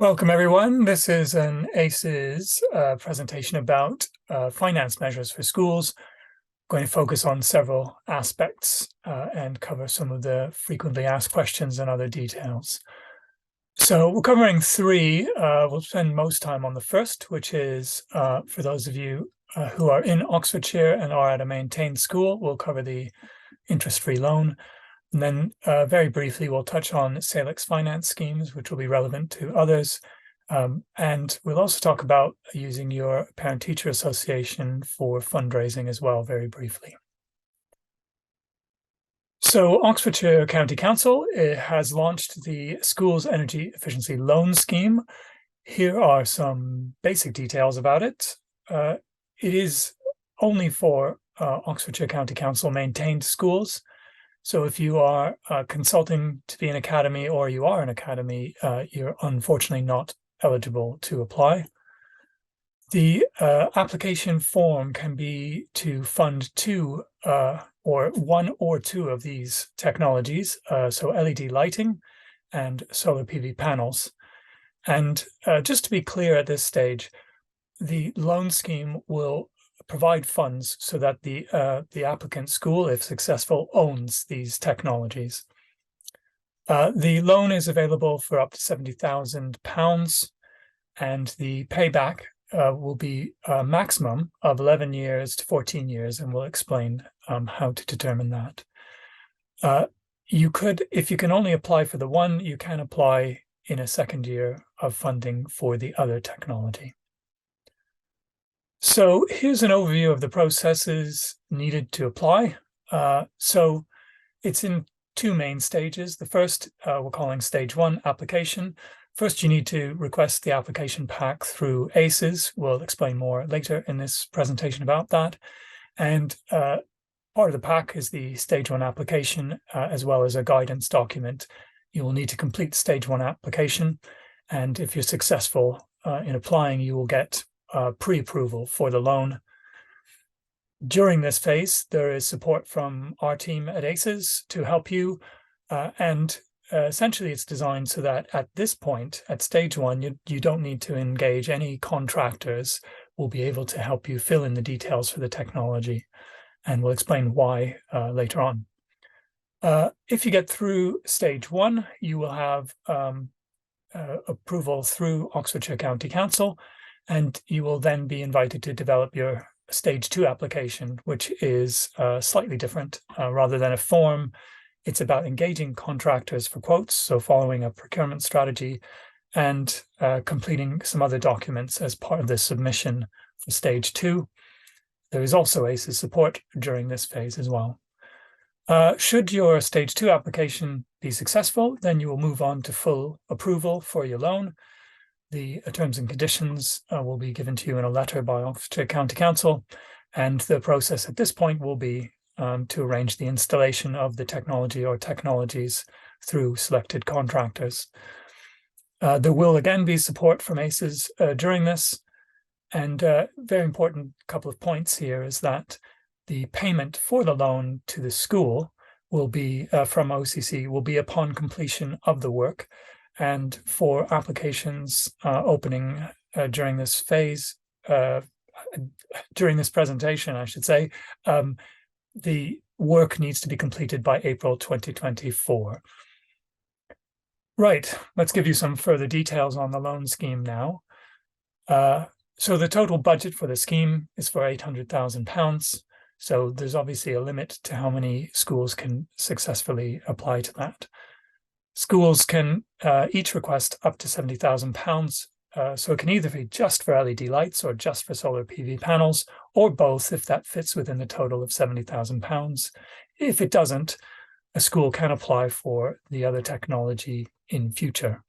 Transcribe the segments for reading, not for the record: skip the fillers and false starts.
Welcome, everyone. This is an ACES presentation about finance measures for schools. I'm going to focus on several aspects and cover some of the frequently asked questions and other details. So we're covering three. We'll spend most time on the first, which is for those of you who are in Oxfordshire and are at a maintained school, we'll cover the interest-free loan. And then very briefly, we'll touch on Salix finance schemes, which will be relevant to others. And we'll also talk about using your parent-teacher association for fundraising as well, very briefly. So Oxfordshire County Council has launched the Schools Energy Efficiency Loan Scheme. Here are some basic details about it. It is only for Oxfordshire County Council maintained schools. So if you are consulting to be an academy or you are an academy, you're unfortunately not eligible to apply. The application form can be to fund one or two of these technologies, so LED lighting and solar PV panels. And just to be clear at this stage, the loan scheme will provide funds so that the applicant school, if successful, owns these technologies. The loan is available for up to £70,000, and the payback will be a maximum of 11 years to 14 years, and we'll explain how to determine that. You could, if you can only apply for the one, you can apply in a second year of funding for the other technology. So here's an overview of the processes needed to apply. So it's in two main stages. The first we're calling stage one, application. First, you need to request the application pack through ACES. We'll explain more later in this presentation about that. And part of the pack is the stage one application, as well as a guidance document. You will need to complete stage one application. And if you're successful in applying, you will get pre-approval for the loan. During this phase, there is support from our team at ACES to help you, and essentially it's designed so that at this point, at stage one, you don't need to engage any contractors. We'll be able to help you fill in the details for the technology, and we'll explain why later on. If you get through stage one, you will have approval through Oxfordshire County Council, and you will then be invited to develop your stage two application, which is slightly different. Rather than a form, it's about engaging contractors for quotes, so following a procurement strategy and completing some other documents as part of the submission for stage two. There is also ACES support during this phase as well. Should your stage two application be successful, then you will move on to full approval for your loan. The terms and conditions will be given to you in a letter by Oxfordshire County Council, and the process at this point will be to arrange the installation of the technology or technologies through selected contractors. There will again be support from ACES during this, and very important couple of points here is that the payment for the loan to the school will be from OCC will be upon completion of the work. And for applications opening during this phase, during this presentation, I should say, the work needs to be completed by April 2024. Right, let's give you some further details on the loan scheme now. So the total budget for the scheme is for £800,000. So there's obviously a limit to how many schools can successfully apply to that. Schools can each request up to £70,000, so it can either be just for LED lights or just for solar PV panels, or both if that fits within the total of £70,000. If it doesn't, a school can apply for the other technology in future.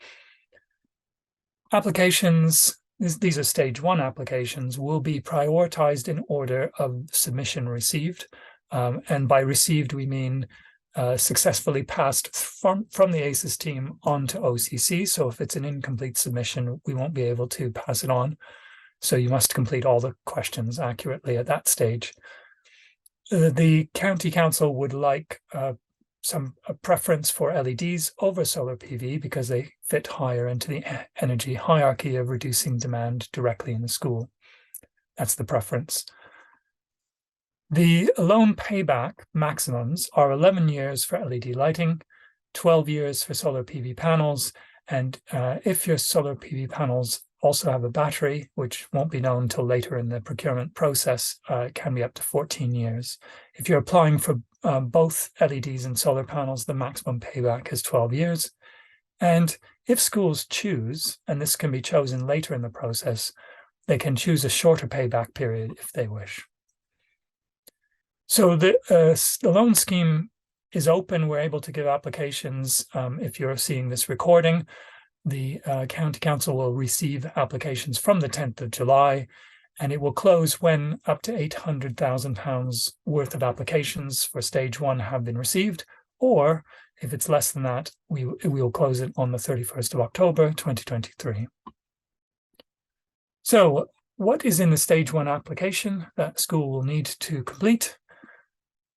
Applications, these are stage one applications, will be prioritized in order of submission received. And by received, we mean successfully passed from the ACES team on to OCC. So if it's an incomplete submission, we won't be able to pass it on. So you must complete all the questions accurately at that stage. The County Council would like some preference for LEDs over solar PV because they fit higher into the energy hierarchy of reducing demand directly in the school. That's the preference. The loan payback maximums are 11 years for LED lighting, 12 years for solar PV panels, and if your solar PV panels also have a battery, which won't be known until later in the procurement process, it can be up to 14 years. If you're applying for both LEDs and solar panels, the maximum payback is 12 years. And if schools choose, and this can be chosen later in the process, they can choose a shorter payback period if they wish. So the loan scheme is open. We're able to give applications. If you're seeing this recording, the County Council will receive applications from the 10th of July, and it will close when up to £800,000 worth of applications for stage 1 have been received, or if it's less than that, we will close it on the 31st of October 2023. So what is in the stage 1 application that school will need to complete?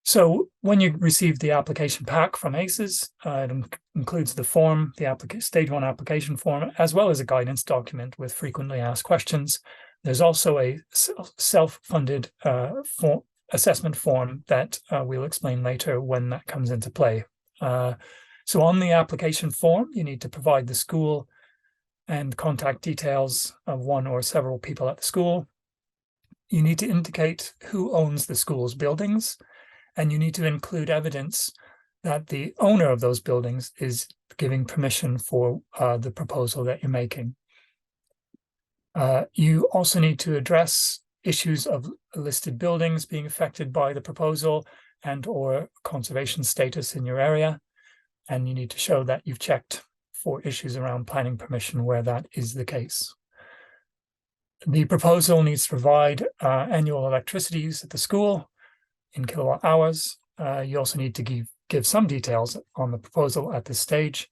So when you receive the application pack from ACES, it includes the form, the stage 1 application form, as well as a guidance document with frequently asked questions. There's also a self-funded assessment form that we'll explain later when that comes into play. So on the application form, you need to provide the school and contact details of one or several people at the school. You need to indicate who owns the school's buildings, and you need to include evidence that the owner of those buildings is giving permission for the proposal that you're making. You also need to address issues of listed buildings being affected by the proposal and or conservation status in your area. And you need to show that you've checked for issues around planning permission where that is the case. The proposal needs to provide annual electricity use at the school in kilowatt hours. You also need to give some details on the proposal at this stage.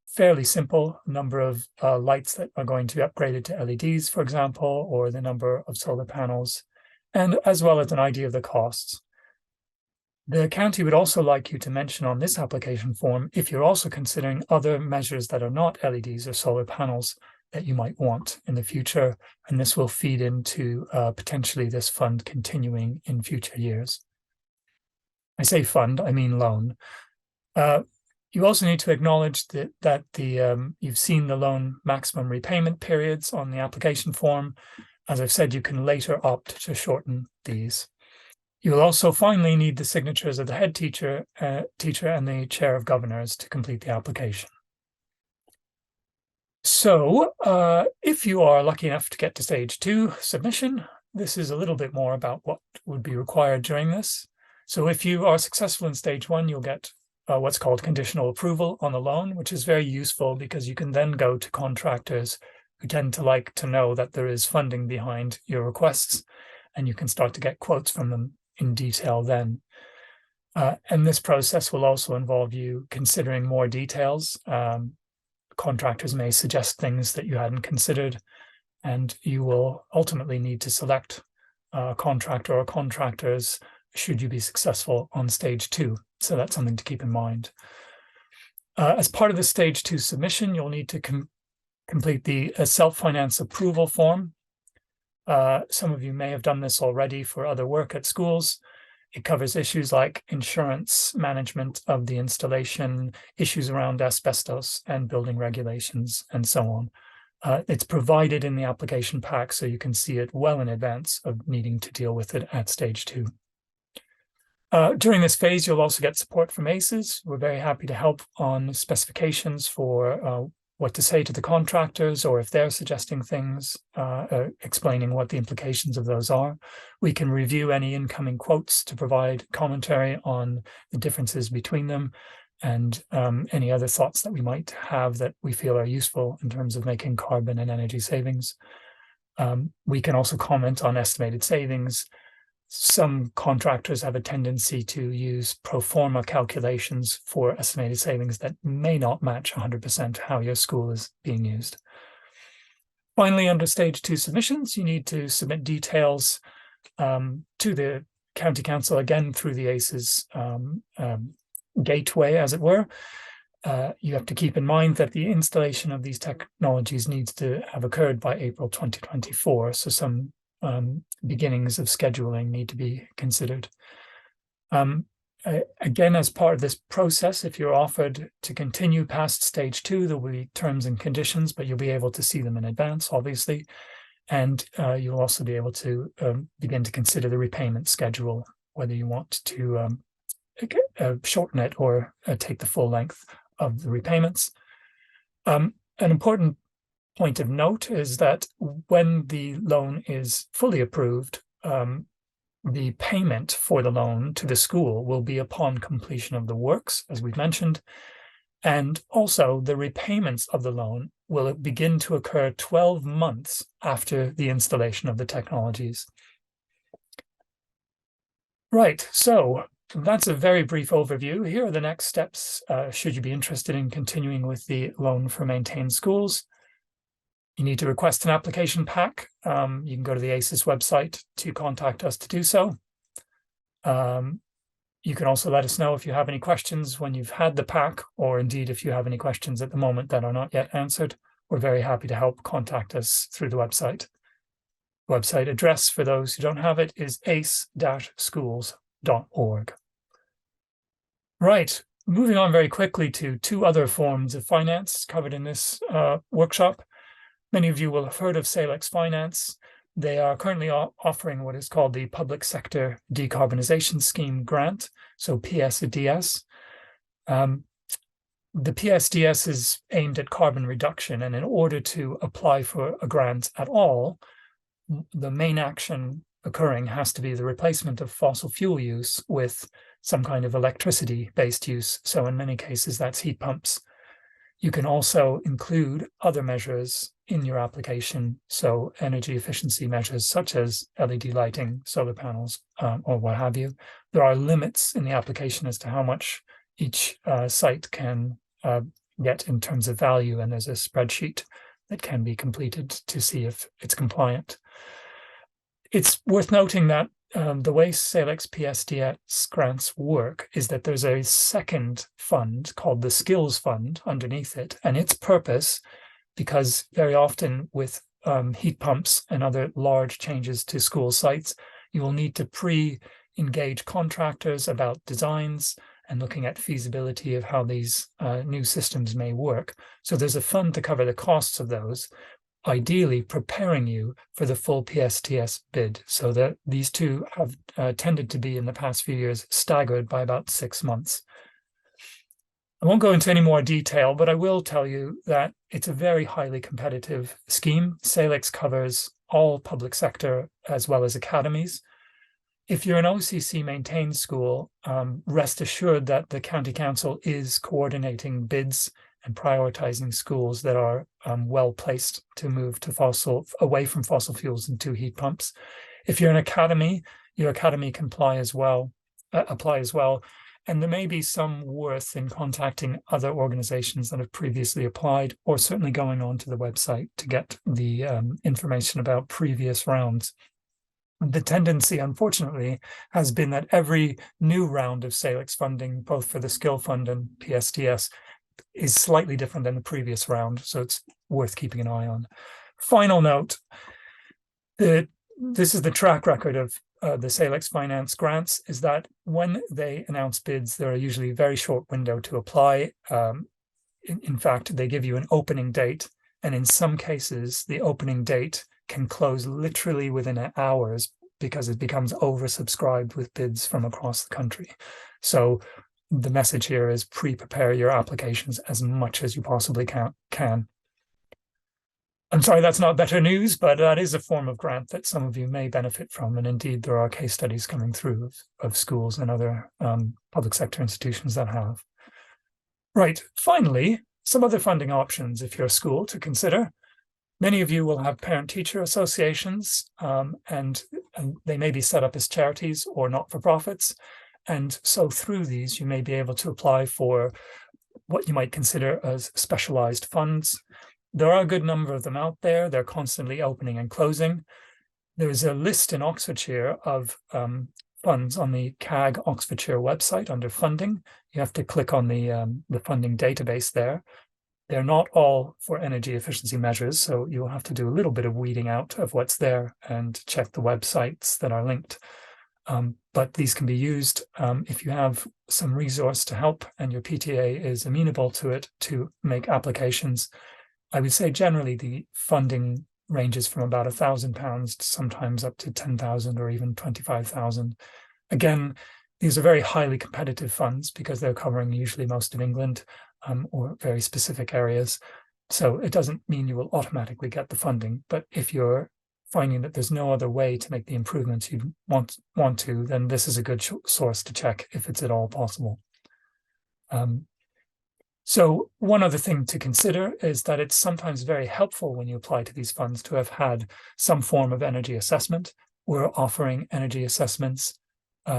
Fairly simple number of lights that are going to be upgraded to LEDs, for example, or the number of solar panels, and as well as an idea of the costs. The county would also like you to mention on this application form if you're also considering other measures that are not LEDs or solar panels that you might want in the future, and this will feed into potentially this fund continuing in future years. I say fund, I mean loan. You also need to acknowledge that you've seen the loan maximum repayment periods on the application form. As I've said, you can later opt to shorten these. You will also finally need the signatures of the head teacher and the chair of governors to complete the application. So if you are lucky enough to get to stage 2 submission, this is a little bit more about what would be required during this. So if you are successful in stage 1, you'll get what's called conditional approval on the loan, which is very useful because you can then go to contractors who tend to like to know that there is funding behind your requests, and you can start to get quotes from them in detail then. And this process will also involve you considering more details. Contractors may suggest things that you hadn't considered, and you will ultimately need to select a contractor or contractors should you be successful on stage 2. So that's something to keep in mind. As part of the stage 2 submission, you'll need to complete the self-finance approval form. Some of you may have done this already for other work at schools. It covers issues like insurance, management of the installation, issues around asbestos and building regulations, and so on. It's provided in the application pack, so you can see it well in advance of needing to deal with it at stage 2. During this phase, you'll also get support from ACES. We're very happy to help on specifications for what to say to the contractors, or if they're suggesting things, explaining what the implications of those are. We can review any incoming quotes to provide commentary on the differences between them, and any other thoughts that we might have that we feel are useful in terms of making carbon and energy savings. We can also comment on estimated savings. Some contractors have a tendency to use pro forma calculations for estimated savings that may not match 100% how your school is being used. Finally, under stage 2 submissions, you need to submit details to the County Council, again through the ACES gateway, as it were. You have to keep in mind that the installation of these technologies needs to have occurred by April 2024. So some beginnings of scheduling need to be considered. Again, as part of this process, if you're offered to continue past stage 2, there will be terms and conditions, but you'll be able to see them in advance, obviously. And you'll also be able to begin to consider the repayment schedule, whether you want to shorten it or take the full length of the repayments. An important point of note is that when the loan is fully approved, the payment for the loan to the school will be upon completion of the works, as we've mentioned, and also the repayments of the loan will begin to occur 12 months after the installation of the technologies. Right, so that's a very brief overview. Here are the next steps should you be interested in continuing with the loan for maintained schools. You need to request an application pack. You can go to the ACES website to contact us to do so. You can also let us know if you have any questions when you've had the pack, or indeed if you have any questions at the moment that are not yet answered. We're very happy to help. Contact us through the website. Website address, for those who don't have it, is ace-schools.org. Right, moving on very quickly to 2 other forms of finance covered in this workshop. Many of you will have heard of Salix Finance. They are currently offering what is called the Public Sector Decarbonization Scheme Grant, so PSDS. The PSDS is aimed at carbon reduction, and in order to apply for a grant at all, the main action occurring has to be the replacement of fossil fuel use with some kind of electricity-based use. So in many cases, that's heat pumps. You can also include other measures in your application, so energy efficiency measures such as LED lighting, solar panels, or what have you. There are limits in the application as to how much each site can get in terms of value, and there's a spreadsheet that can be completed to see if it's compliant. It's worth noting that the way Salix PSDS grants work is that there's a second fund called the Skills Fund underneath it, and its purpose, because very often with heat pumps and other large changes to school sites, you will need to pre-engage contractors about designs and looking at feasibility of how these new systems may work. So there's a fund to cover the costs of those, ideally preparing you for the full PSTS bid, so that these two have tended to be in the past few years staggered by about 6 months. I won't go into any more detail, but I will tell you that it's a very highly competitive scheme. Salix covers all public sector as well as academies. If you're an OCC maintained school, rest assured that the County Council is coordinating bids and prioritizing schools that are well placed to move to away from fossil fuels and to heat pumps. If you're an academy, your academy can apply as well. And there may be some worth in contacting other organizations that have previously applied, or certainly going on to the website to get the information about previous rounds. The tendency, unfortunately, has been that every new round of Salix funding, both for the Skill Fund and PSTS, is slightly different than the previous round, so it's worth keeping an eye on. Final note, this is the track record of the Salix Finance grants, is that when they announce bids, there are usually a very short window to apply. In fact, they give you an opening date, and in some cases, the opening date can close literally within hours because it becomes oversubscribed with bids from across the country. So the message here is pre-prepare your applications as much as you possibly can. I'm sorry, that's not better news, but that is a form of grant that some of you may benefit from. And indeed, there are case studies coming through of schools and other public sector institutions that have. Right, finally, some other funding options if you're a school to consider. Many of you will have parent-teacher associations, and they may be set up as charities or not-for-profits. And so through these, you may be able to apply for what you might consider as specialized funds. There are a good number of them out there. They're constantly opening and closing. There is a list in Oxfordshire of funds on the CAG Oxfordshire website under funding. You have to click on the funding database there. They're not all for energy efficiency measures, so you'll have to do a little bit of weeding out of what's there and check the websites that are linked. But these can be used if you have some resource to help and your PTA is amenable to it to make applications. I would say generally the funding ranges from about £1,000 to sometimes up to 10,000 or even 25,000. Again, these are very highly competitive funds because they're covering usually most of England or very specific areas. So it doesn't mean you will automatically get the funding, but if you're finding that there's no other way to make the improvements you want to, then this is a good source to check if it's at all possible. So one other thing to consider is that it's sometimes very helpful when you apply to these funds to have had some form of energy assessment. We're offering energy assessments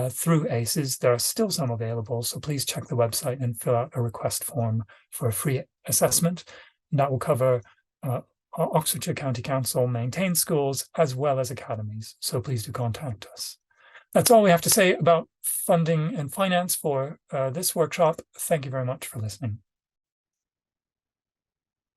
through ACES. There are still some available, so please check the website and fill out a request form for a free assessment. And that will cover Oxfordshire County Council maintained schools as well as academies. So please do contact us. That's all we have to say about funding and finance for this workshop. Thank you very much for listening.